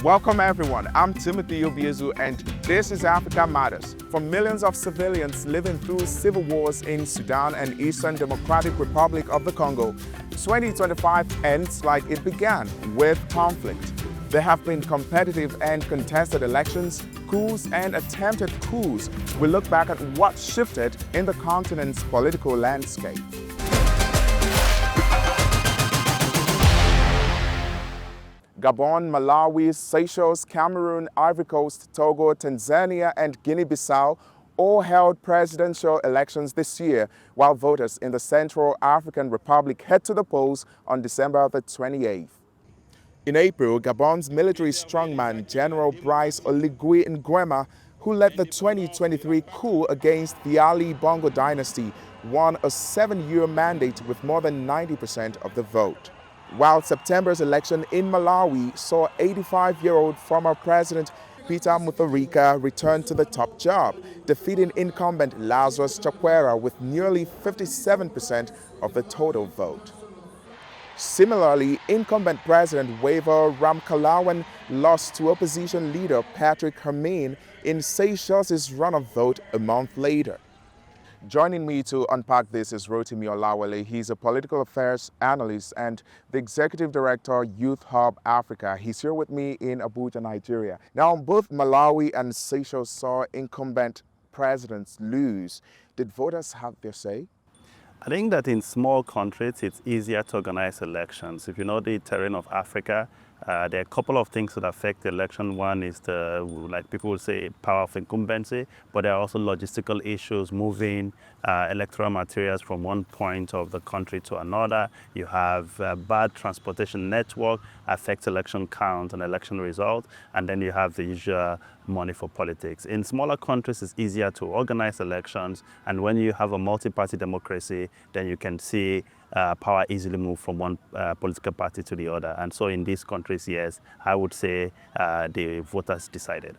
Welcome everyone, I'm Timothy Obiezu and this is Africa Matters. For millions of civilians living through civil wars in Sudan and Eastern Democratic Republic of the Congo, 2025 ends like it began, with conflict. There have been competitive and contested elections, coups and attempted coups. We look back at what shifted in the continent's political landscape. Gabon, Malawi, Seychelles, Cameroon, Ivory Coast, Togo, Tanzania, and Guinea-Bissau all held presidential elections this year, while voters in the Central African Republic head to the polls on December the 28th. In April, Gabon's military strongman General Brice Oligui Nguema, who led the 2023 coup against the Ali Bongo dynasty, won a 7-year mandate with more than 90% of the vote. While September's election in Malawi saw 85-year-old former President Peter Mutharika return to the top job, defeating incumbent Lazarus Chakwera with nearly 57% of the total vote. Similarly, incumbent President Waver Ramkalawan lost to opposition leader Patrick Hermine in Seychelles' runoff vote a month later. Joining me to unpack this is Rotimi Olawale. He's a political affairs analyst and the executive director, Youth Hub Africa. He's here with me in Abuja, Nigeria. Now, both Malawi and Seychelles saw incumbent presidents lose. Did voters have their say? I think that in small countries, it's easier to organize elections. If you know the terrain of Africa, there are a couple of things that affect the election. One is like people would say, power of incumbency, but there are also logistical issues, moving electoral materials from one point of the country to another. You have bad transportation network affects election count and election result, and then you have the usual money for politics. In smaller countries, it's easier to organize elections, and when you have a multi-party democracy, then you can see power easily move from one political party to the other. And so in these countries, yes, I would say the voters decided.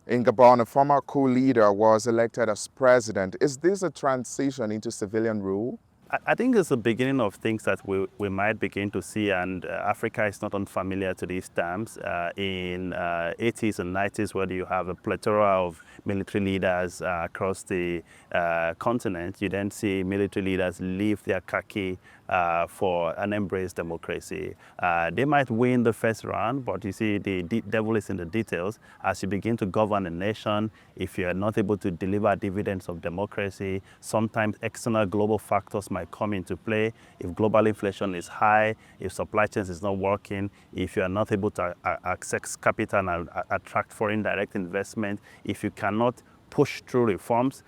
In Gabon, a former coup leader was elected as president. Is this a transition into civilian rule? I think it's the beginning of things that we might begin to see, and Africa is not unfamiliar to these terms. In 80s and 90s, where you have a plethora of military leaders across the continent, you then see military leaders leave their khaki for an embrace democracy. They might win the first round, but you see the devil is in the details. As you begin to govern a nation, if you are not able to deliver dividends of democracy, sometimes external global factors might come into play. If global inflation is high, if supply chains is not working, if you are not able to access capital and attract foreign direct investment, if you cannot push through reforms,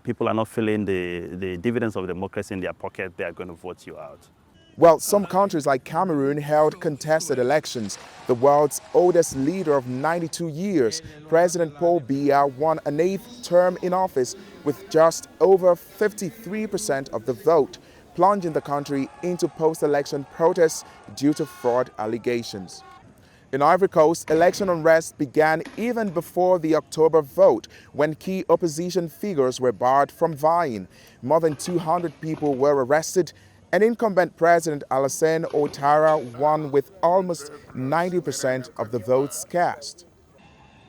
people are not feeling the dividends of democracy in their pocket, they are going to vote you out. Well, some countries like Cameroon held contested elections. The world's oldest leader of 92 years, President Paul Biya, won an 8th term in office with just over 53% of the vote, plunging the country into post-election protests due to fraud allegations. In Ivory Coast, election unrest began even before the October vote, when key opposition figures were barred from vying. More than 200 people were arrested, and incumbent President Alassane Ouattara won with almost 90% of the votes cast.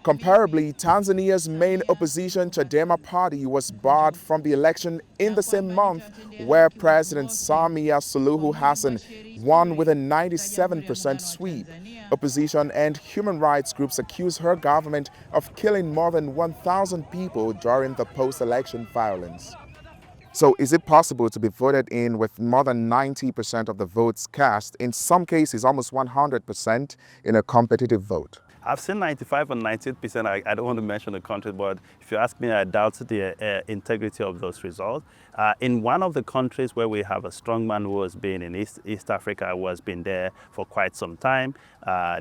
Comparably, Tanzania's main opposition Chadema party was barred from the election in the same month, where President Samia Suluhu Hassan won with a 97% sweep. Opposition and human rights groups accuse her government of killing more than 1,000 people during the post-election violence. So is it possible to be voted in with more than 90% of the votes cast, in some cases almost 100% in a competitive vote? I've seen 95 and 98%. I don't want to mention the country, but if you ask me, I doubt the integrity of those results. In one of the countries where we have a strong man who has been in East Africa, who has been there for quite some time,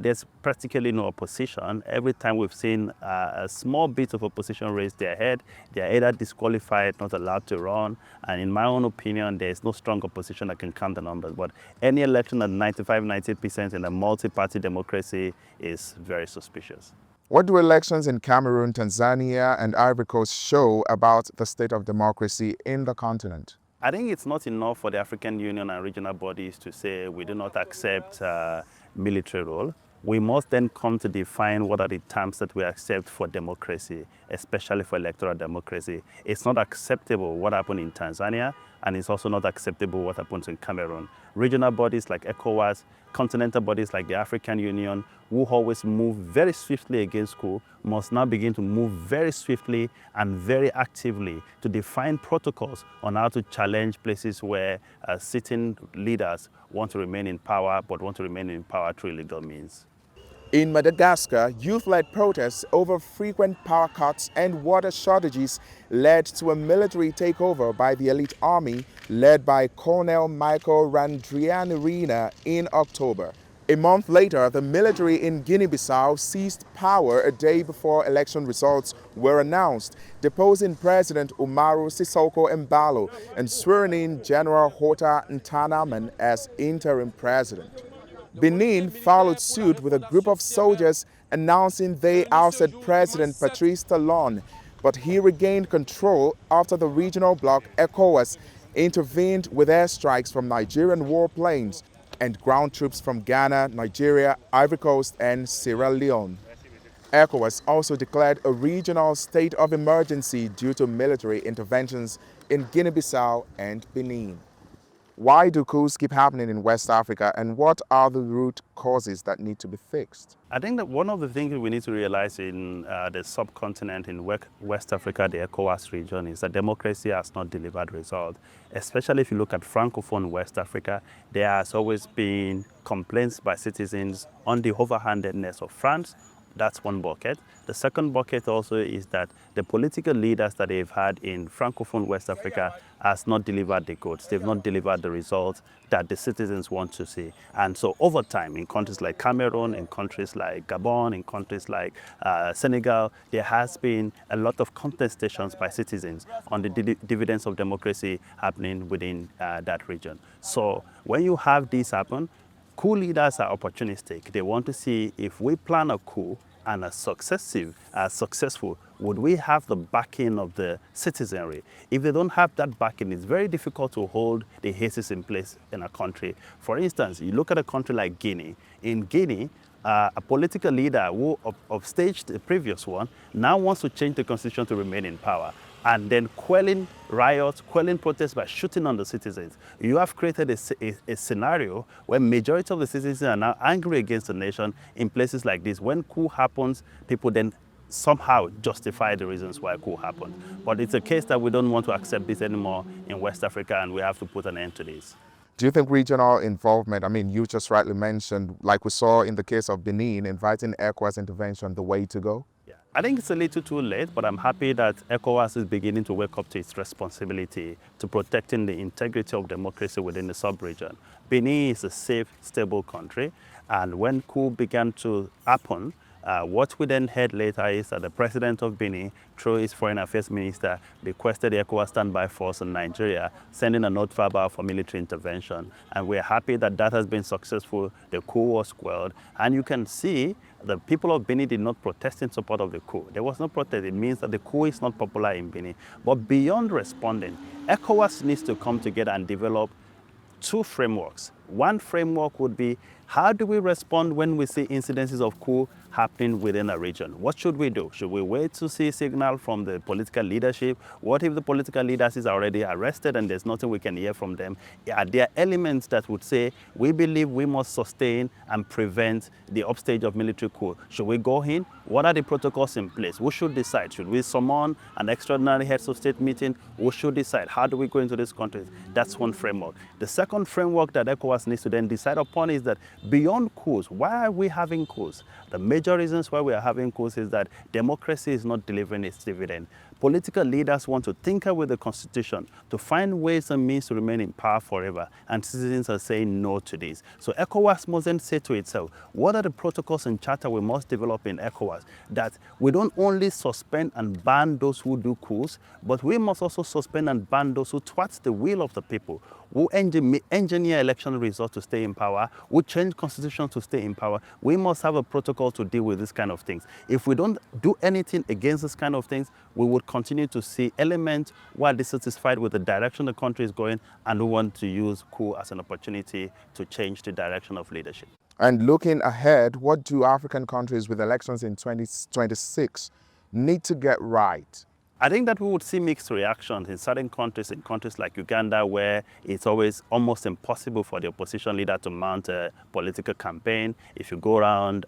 there's practically no opposition. Every time we've seen a small bit of opposition raise their head, they're either disqualified, not allowed to run. And in my own opinion, there's no strong opposition that can count the numbers. But any election at 95, 98% in a multi-party democracy is very suspicious. What do elections in Cameroon, Tanzania, and Ivory Coast show about the state of democracy in the continent? I think it's not enough for the African Union and regional bodies to say we do not accept military rule. we must then come to define what are the terms that we accept for democracy, especially for electoral democracy. It's not acceptable what happened in Tanzania, and it's also not acceptable what happens in Cameroon. Regional bodies like ECOWAS, continental bodies like the African Union, who always move very swiftly against coup, must now begin to move very swiftly and very actively to define protocols on how to challenge places where sitting leaders want to remain in power, but want to remain in power through illegal means. In Madagascar, youth-led protests over frequent power cuts and water shortages led to a military takeover by the elite army led by Colonel Michael Randrianirina in October. A month later, the military in Guinea-Bissau seized power a day before election results were announced, deposing President Umaru Sissoco Embalo and swearing in General Hota Ntanaman as interim president. Benin followed suit with a group of soldiers announcing they ousted President Patrice Talon, but he regained control after the regional bloc ECOWAS intervened with airstrikes from Nigerian warplanes and ground troops from Ghana, Nigeria, Ivory Coast, and Sierra Leone. ECOWAS also declared a regional state of emergency due to military interventions in Guinea-Bissau and Benin. Why do coups keep happening in West Africa, and what are the root causes that need to be fixed? I think that one of the things we need to realize in the subcontinent in West Africa, the ECOWAS region, is that democracy has not delivered results. Especially if you look at Francophone West Africa, there has always been complaints by citizens on the overhandedness of France. That's one bucket. The second bucket also is that the political leaders that they've had in Francophone West Africa has not delivered the goods. They've not delivered the results that the citizens want to see. And so over time, in countries like Cameroon, in countries like Gabon, in countries like Senegal, there has been a lot of contestations by citizens on the dividends of democracy happening within that region. So when you have this happen, coup leaders are opportunistic. They want to see if we plan a coup and are successful, would we have the backing of the citizenry? If they don't have that backing, it's very difficult to hold the hastes in place in a country. For instance, you look at a country like Guinea. In Guinea, a political leader who upstaged the previous one now wants to change the constitution to remain in power, and then quelling riots, quelling protests by shooting on the citizens. You have created a scenario where majority of the citizens are now angry against the nation in places like this. When coup happens, people then somehow justify the reasons why coup happened. But it's a case that we don't want to accept this anymore in West Africa, and we have to put an end to this. Do you think regional involvement, you just rightly mentioned, like we saw in the case of Benin, inviting ECOWAS intervention, the way to go? I think it's a little too late, but I'm happy that ECOWAS is beginning to wake up to its responsibility to protecting the integrity of democracy within the sub-region. Benin is a safe, stable country, and when coup began to happen, what we then heard later is that the president of Benin, through his foreign affairs minister, requested the ECOWAS standby force in Nigeria, sending a note verbal for military intervention. And we're happy that that has been successful. The coup was quelled. And you can see the people of Benin did not protest in support of the coup. There was no protest. It means that the coup is not popular in Benin. But beyond responding, ECOWAS needs to come together and develop two frameworks. One framework would be, how do we respond when we see incidences of coup happening within a region? What should we do? Should we wait to see a signal from the political leadership? What if the political leaders is already arrested and there's nothing we can hear from them? Are there elements that would say, we believe we must sustain and prevent the upstage of military coup? Should we go in? What are the protocols in place? Who should decide? Should we summon an extraordinary heads of state meeting? Who should decide? How do we go into these countries? That's one framework. The second framework that ECOWAS needs to then decide upon is that beyond coups, why are we having coups? The major reasons why we are having coups is that democracy is not delivering its dividend. Political leaders want to tinker with the constitution to find ways and means to remain in power forever, and citizens are saying no to this. So ECOWAS must then say to itself, what are the protocols and charter we must develop in ECOWAS, that we don't only suspend and ban those who do coups, but we must also suspend and ban those who thwart the will of the people, who engineer election results to stay in power, who change constitution to stay in power. We must have a protocol to deal with this kind of things. If we don't do anything against this kind of things, we would continue to see elements who are dissatisfied with the direction the country is going and who want to use coup as an opportunity to change the direction of leadership. And looking ahead, what do African countries with elections in 2026 need to get right? I think that we would see mixed reactions in certain countries, like Uganda, where it's always almost impossible for the opposition leader to mount a political campaign. If you go around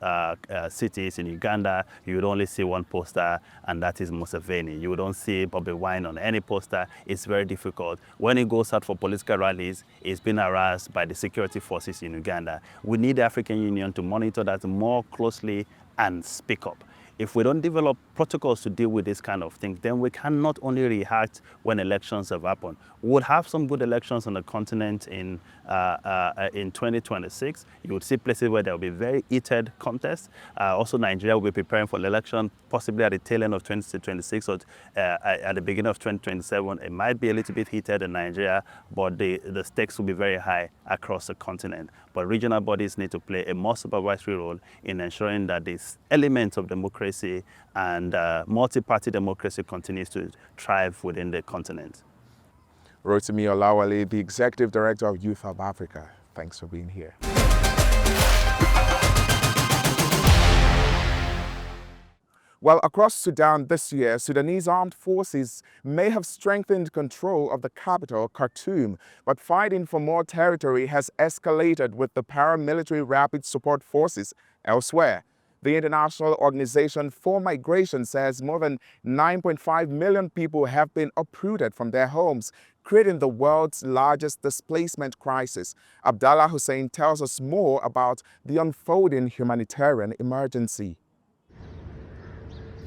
cities in Uganda, you would only see one poster, and that is Museveni. You don't see Bobby Wine on any poster. It's very difficult. When he goes out for political rallies, he's been harassed by the security forces in Uganda. We need the African Union to monitor that more closely and speak up. If we don't develop protocols to deal with this kind of things, then we can not only react when elections have happened. We'll have some good elections on the continent in 2026. You would see places where there will be very heated contests. Also, Nigeria will be preparing for the election, possibly at the tail end of 2026 or at the beginning of 2027. It might be a little bit heated in Nigeria, but the stakes will be very high across the continent. But regional bodies need to play a more supervisory role in ensuring that this element of democracy and multi-party democracy continues to thrive within the continent. Rotimi Olawale, the Executive Director of Youth Hub Africa. Thanks for being here. Well, across Sudan this year, Sudanese armed forces may have strengthened control of the capital, Khartoum, but fighting for more territory has escalated with the paramilitary rapid support forces elsewhere. The International Organization for Migration says more than 9.5 million people have been uprooted from their homes, creating the world's largest displacement crisis. Abdallah Hussein tells us more about the unfolding humanitarian emergency.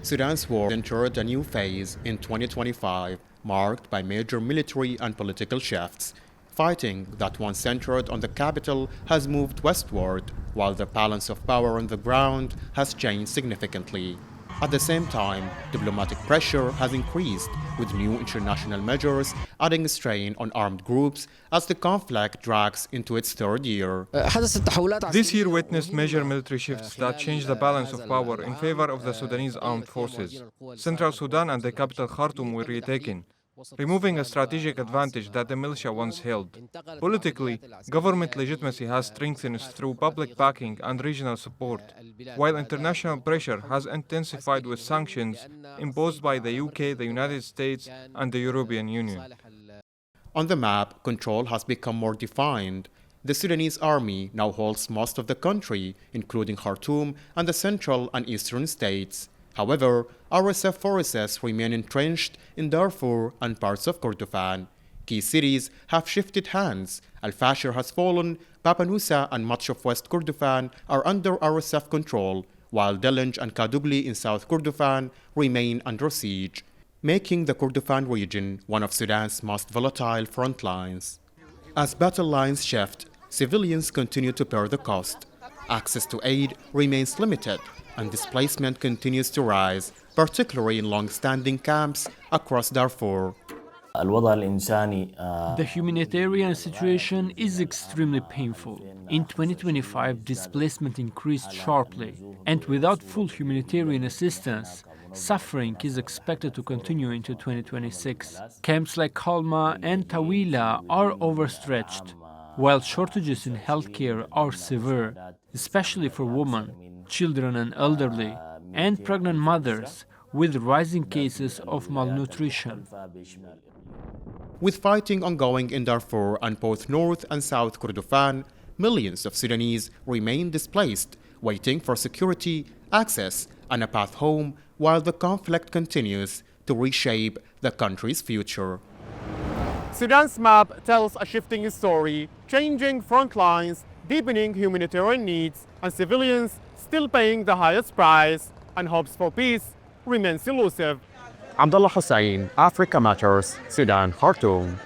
Sudan's war entered a new phase in 2025, marked by major military and political shifts. Fighting that once centered on the capital has moved westward, while the balance of power on the ground has changed significantly. At the same time, diplomatic pressure has increased, with new international measures adding strain on armed groups as the conflict drags into its third year. This year witnessed major military shifts that changed the balance of power in favor of the Sudanese armed forces. Central Sudan and the capital Khartoum were retaken, removing a strategic advantage that the militia once held. Politically, government legitimacy has strengthened through public backing and regional support, while international pressure has intensified with sanctions imposed by the UK, the United States, and the European Union. On the map, control has become more defined. The Sudanese army now holds most of the country, including Khartoum and the central and eastern states. However, RSF forces remain entrenched in Darfur and parts of Kordofan. Key cities have shifted hands. Al-Fashir has fallen, Baba Nusa and much of West Kordofan are under RSF control, while Delenj and Kadugli in South Kordofan remain under siege, making the Kordofan region one of Sudan's most volatile front lines. As battle lines shift, civilians continue to bear the cost. Access to aid remains limited, and displacement continues to rise, particularly in long-standing camps across Darfur. The humanitarian situation is extremely painful. In 2025, displacement increased sharply, and without full humanitarian assistance, suffering is expected to continue into 2026. Camps like Kalma and Tawila are overstretched, while shortages in healthcare are severe, especially for women, children and elderly, and pregnant mothers, with rising cases of malnutrition. With fighting ongoing in Darfur and both North and South Kordofan, millions of Sudanese remain displaced, waiting for security, access, and a path home while the conflict continues to reshape the country's future. Sudan's map tells a shifting story, changing front lines, deepening humanitarian needs, and civilians still paying the highest price, and hopes for peace remains elusive. Abdullah Hussein, Africa Matters, Sudan, Khartoum.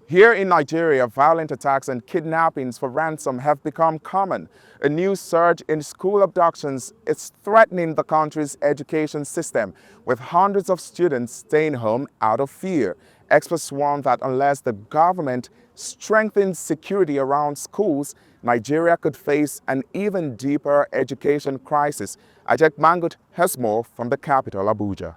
Here in Nigeria, violent attacks and kidnappings for ransom have become common. A new surge in school abductions is threatening the country's education system, with hundreds of students staying home out of fear. Experts warn that unless the government strengthens security around schools, Nigeria could face an even deeper education crisis. Ajak Mangut has more from the capital, Abuja.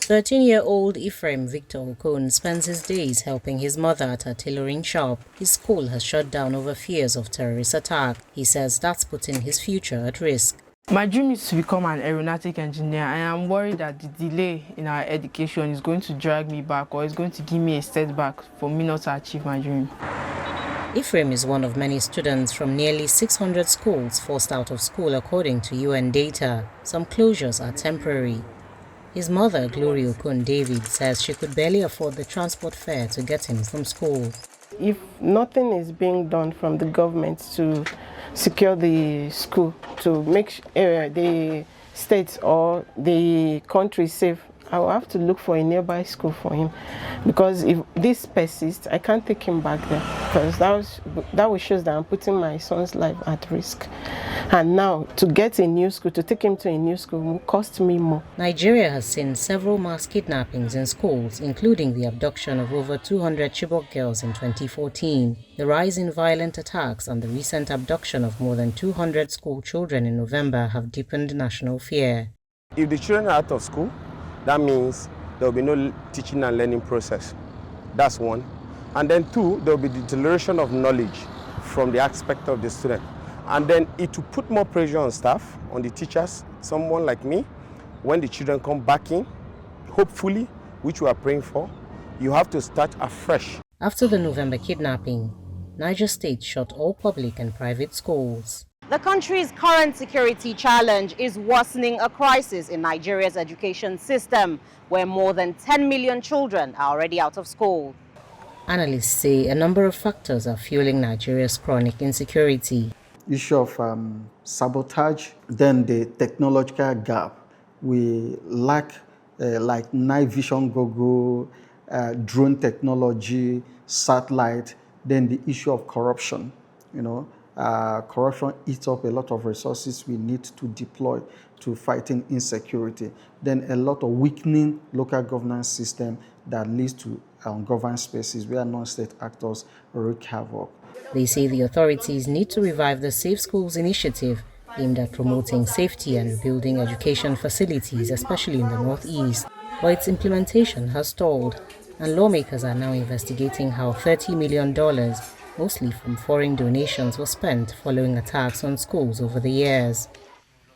13-year-old Ephraim Victor Okon spends his days helping his mother at her tailoring shop. His school has shut down over fears of terrorist attack. He says that's putting his future at risk. My dream is to become an aeronautic engineer, and I'm worried that the delay in our education is going to drag me back or is going to give me a setback for me not to achieve my dream. Ephraim is one of many students from nearly 600 schools forced out of school according to UN data. Some closures are temporary. His mother, Gloria Okun David, says she could barely afford the transport fare to get him from school. If nothing is being done from the government to secure the school, to make the state or the country safe, I will have to look for a nearby school for him, because if this persists, I can't take him back there, because that will show that I'm putting my son's life at risk. And now, to get a new school, to take him to a new school, will cost me more. Nigeria has seen several mass kidnappings in schools, including the abduction of over 200 Chibok girls in 2014, the rise in violent attacks, and the recent abduction of more than 200 school children in November have deepened national fear. If the children are out of school, that means there will be no teaching and learning process. That's one. And then two, there will be the deterioration of knowledge from the aspect of the student. And then it will put more pressure on staff, on the teachers, someone like me. When the children come back in, hopefully, which we are praying for, you have to start afresh. After the November kidnapping, Niger State shut all public and private schools. The country's current security challenge is worsening a crisis in Nigeria's education system, where more than 10 million children are already out of school. Analysts say a number of factors are fueling Nigeria's chronic insecurity. Issue of sabotage, then the technological gap. We lack like night vision goggle, drone technology, satellite, then the issue of corruption, corruption eats up a lot of resources we need to deploy to fighting insecurity. Then a lot of weakening local governance system that leads to ungoverned spaces where non-state actors wreak havoc. They say the authorities need to revive the Safe Schools initiative aimed at promoting safety and building education facilities, especially in the Northeast. But its implementation has stalled, and lawmakers are now investigating how $30 million mostly from foreign donations, was spent following attacks on schools over the years.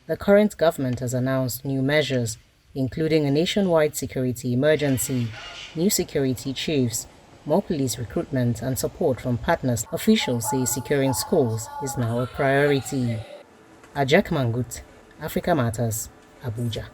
The current government has announced new measures, including a nationwide security emergency, new security chiefs, more police recruitment and support from partners. Officials say securing schools is now a priority. Ajak Mangut, Africa Matters, Abuja.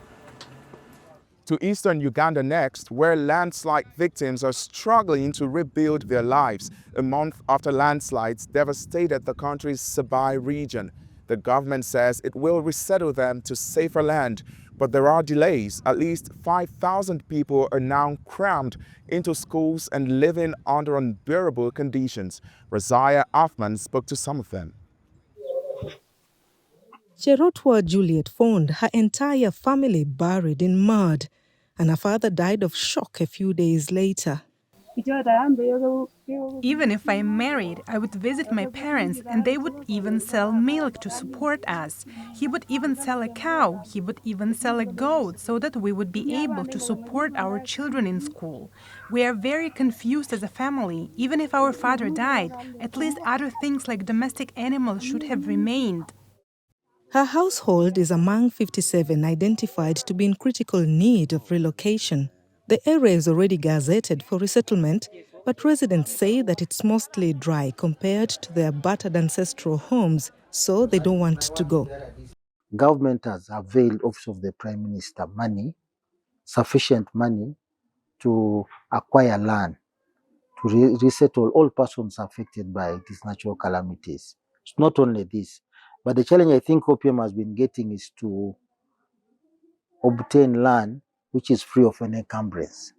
To eastern Uganda next, where landslide victims are struggling to rebuild their lives a month after landslides devastated the country's Sebei region. The government says it will resettle them to safer land, but there are delays. At least 5,000 people are now crammed into schools and living under unbearable conditions. Razia Afman spoke to some of them. Cherotwa Juliet found her entire family buried in mud, and her father died of shock a few days later. Even if I'm married, I would visit my parents and they would even sell milk to support us. He would even sell a cow, he would even sell a goat so that we would be able to support our children in school. We are very confused as a family. Even if our father died, at least other things like domestic animals should have remained. Her household is among 57 identified to be in critical need of relocation. The area is already gazetted for resettlement, but residents say that it's mostly dry compared to their battered ancestral homes, so they don't want to go. Government has availed Office of the Prime Minister money, sufficient money, to acquire land, to resettle all persons affected by these natural calamities. It's not only this, but the challenge I think OPM has been getting is to obtain land which is free of any encumbrance.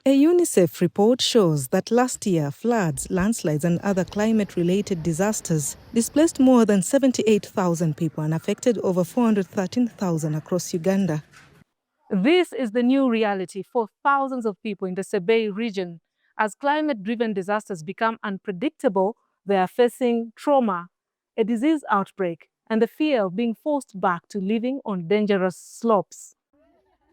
A UNICEF report shows that last year, floods, landslides and other climate-related disasters displaced more than 78,000 people and affected over 413,000 across Uganda. This is the new reality for thousands of people in the Sebei region. As climate-driven disasters become unpredictable, they are facing trauma, a disease outbreak, and the fear of being forced back to living on dangerous slopes.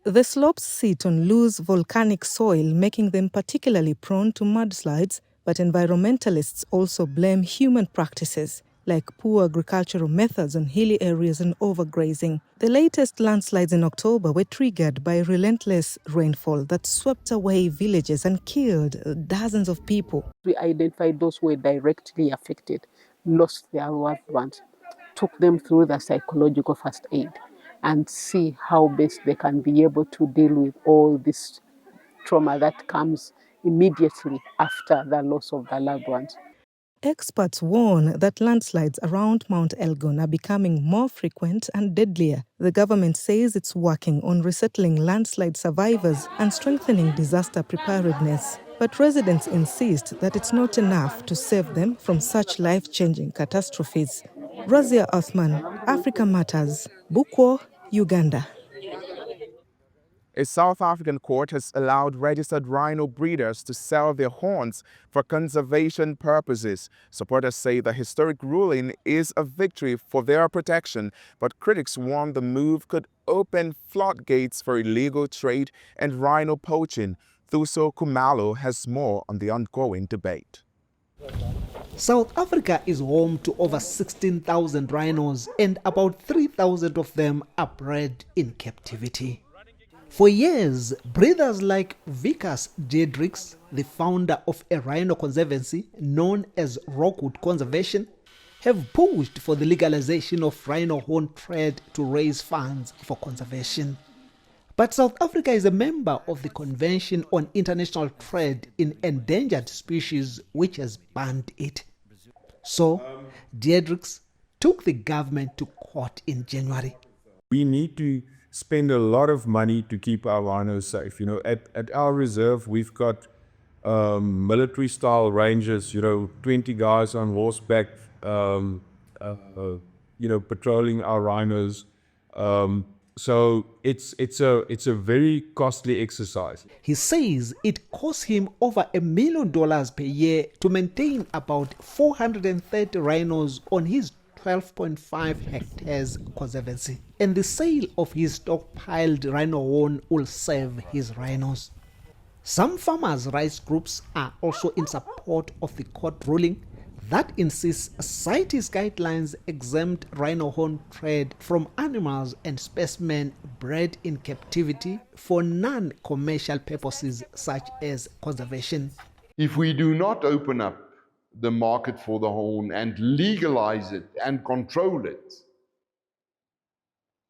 The slopes sit on loose volcanic soil, making them particularly prone to mudslides, but environmentalists also blame human practices, like poor agricultural methods on hilly areas and overgrazing. The latest landslides in October were triggered by relentless rainfall that swept away villages and killed dozens of people. We identified those who were directly affected, lost their loved ones, took them through the psychological first aid, and see how best they can be able to deal with all this trauma that comes immediately after the loss of the loved ones. Experts warn that landslides around Mount Elgon are becoming more frequent and deadlier. The government says it's working on resettling landslide survivors and strengthening disaster preparedness. But residents insist that it's not enough to save them from such life-changing catastrophes. Razia Othman, Africa Matters, Bukwo, Uganda. A South African court has allowed registered rhino breeders to sell their horns for conservation purposes. Supporters say the historic ruling is a victory for their protection, but critics warn the move could open floodgates for illegal trade and rhino poaching. Thuso Kumalo has more on the ongoing debate. South Africa is home to over 16,000 rhinos, and about 3,000 of them are bred in captivity. For years, breeders like Vikas Diedrichs, the founder of a rhino conservancy known as Rockwood Conservation, have pushed for the legalization of rhino horn trade to raise funds for conservation. But South Africa is a member of the Convention on International Trade in Endangered Species, which has banned it. So, Diedrichs took the government to court in January. We need to spend a lot of money to keep our rhinos safe. At our reserve, we've got military-style rangers, 20 guys on horseback, patrolling our rhinos. So it's a very costly exercise. He says it costs him over $1 million per year to maintain about 430 rhinos on his 12.5 hectares conservancy, and the sale of his stockpiled rhino horn will save his rhinos. Some farmers' rights groups are also in support of the court ruling that insists CITES guidelines exempt rhino horn trade from animals and specimens bred in captivity for non-commercial purposes such as conservation. If we do not open up the market for the horn and legalize it and control it,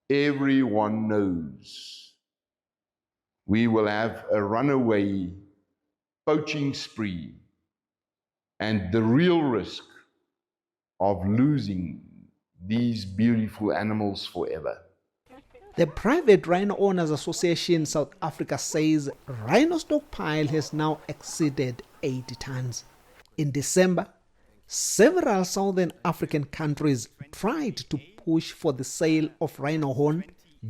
everyone knows we will have a runaway poaching spree and the real risk of losing these beautiful animals forever. The Private Rhino Owners Association South Africa says rhino stockpile has now exceeded 80 tons. In December, several Southern African countries tried to push for the sale of rhino horn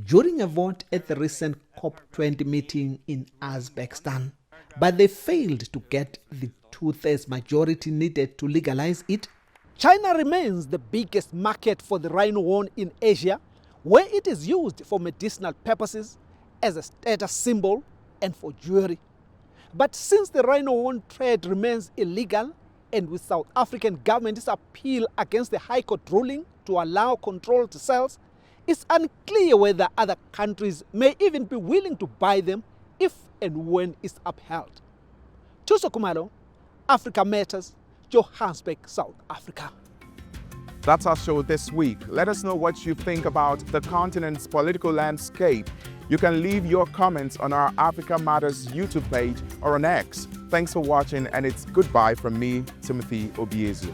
during a vote at the recent COP20 meeting in Uzbekistan, but they failed to get the two-thirds majority needed to legalize it. China remains the biggest market for the rhino horn in Asia, where it is used for medicinal purposes, as a status symbol, and for jewelry. But since the rhino horn trade remains illegal, and with South African government's appeal against the High Court ruling to allow controlled sales, it's unclear whether other countries may even be willing to buy them if and when it's upheld. Thuso Kumalo, Africa Matters, Johannesburg, South Africa. That's our show this week. Let us know what you think about the continent's political landscape. You can leave your comments on our Africa Matters YouTube page or on X. Thanks for watching, and it's goodbye from me, Timothy Obiezu.